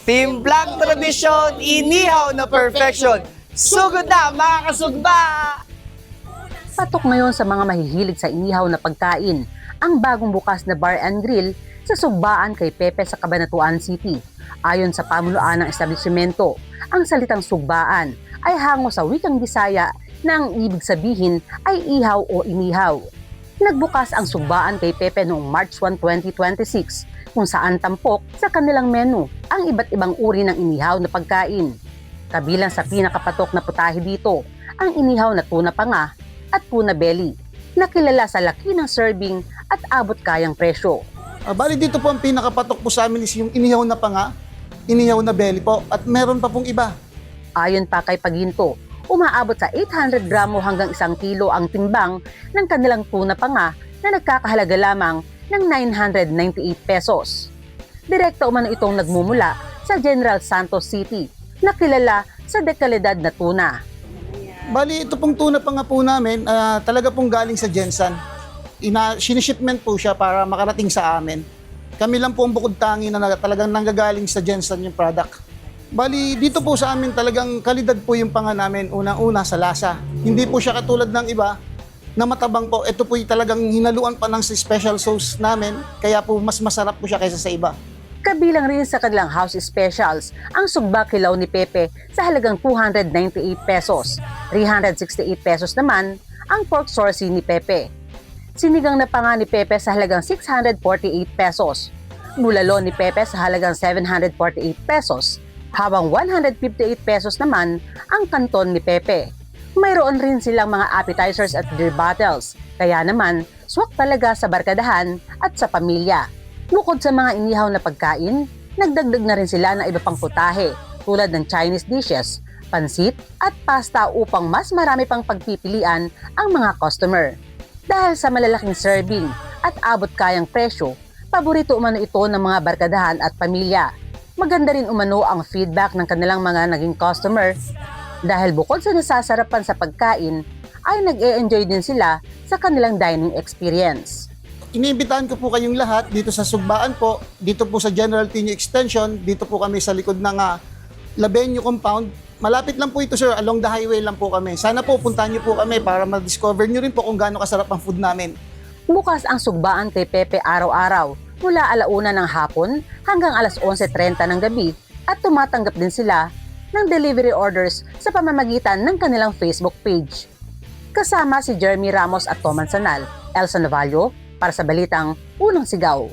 Timplang tradisyon, inihaw na perfection. Sugod na mga kasugba! Patok ngayon sa mga mahihilig sa inihaw na pagkain ang bagong bukas na bar and grill sa Sugbaan kay Pepe sa Cabanatuan City. Ayon sa pamunuan ng establishmento, ang salitang sugbaan ay hango sa wikang Bisaya na ang ibig sabihin ay ihaw o inihaw. Nagbukas ang Sugbaan kay Pepe noong March 1, 2026 kung saan tampok sa kanilang menu ang iba't ibang uri ng inihaw na pagkain. Kabilang sa pinakapatok na putahe dito, ang inihaw na tuna panga at tuna belly, na kilala sa laki ng serving at abot kayang presyo. Bali dito po ang pinakapatok po sa amin is yung inihaw na panga, inihaw na belly po, at meron pa pong iba. Ayon pa kay Paginto, umaabot sa 800 gramo hanggang 1 kilo ang timbang ng kanilang tuna panga na nagkakahalaga lamang ng 998 pesos. Direkta umano itong nagmumula sa General Santos City, na kilala sa dekalidad na tuna. Bali ito pong tuna panga po namin, talaga pong galing sa Jensan. Sinishipment po siya para makarating sa amin. Kami lang po ang bukod tangi na talagang nanggagaling sa Jensan yung product. Bali, dito po sa amin talagang kalidad po yung panga namin, unang-una sa lasa. Hindi po siya katulad ng iba na matabang po. Ito po talagang hinaluan pa ng special sauce namin, kaya po mas masarap po siya kaysa sa iba. Kabilang rin sa kanilang house specials ang sugba kilaw ni Pepe sa halagang 298 pesos. 368 pesos naman ang pork sorsi ni Pepe. Sinigang na panga ni Pepe sa halagang 648 pesos. Bulalo ni Pepe sa halagang 748 pesos. Habang 158 pesos naman ang kanton ni Pepe. Mayroon rin silang mga appetizers at beer bottles. Kaya naman, swak talaga sa barkadahan at sa pamilya. Bukod sa mga inihaw na pagkain, nagdagdag na rin sila ng iba pang putahe tulad ng Chinese dishes, pansit at pasta upang mas marami pang pagpipilian ang mga customer. Dahil sa malalaking serving at abot kayang presyo, paborito umano ito ng mga barkadahan at pamilya. Maganda rin umano ang feedback ng kanilang mga naging customer dahil bukod sa nasasarapan sa pagkain, ay nag-e-enjoy din sila sa kanilang dining experience. Iniimbitahan ko po kayong lahat dito sa Sugbaan po, dito po sa General Tinio Extension, dito po kami sa likod ng Labenyo Compound. Malapit lang po ito sir, along the highway lang po kami. Sana po puntahan niyo po kami para ma-discover niyo rin po kung gaano kasarap ang food namin. Bukas ang Sugbaan kay Pepe araw-araw mula 1:00 ng hapon hanggang 11:30 ng gabi at tumatanggap din sila ng delivery orders sa pamamagitan ng kanilang Facebook page. Kasama si Jeremy Ramos at Toman Sanal, Elsa Navallo, para sa Balitang Unang Sigaw.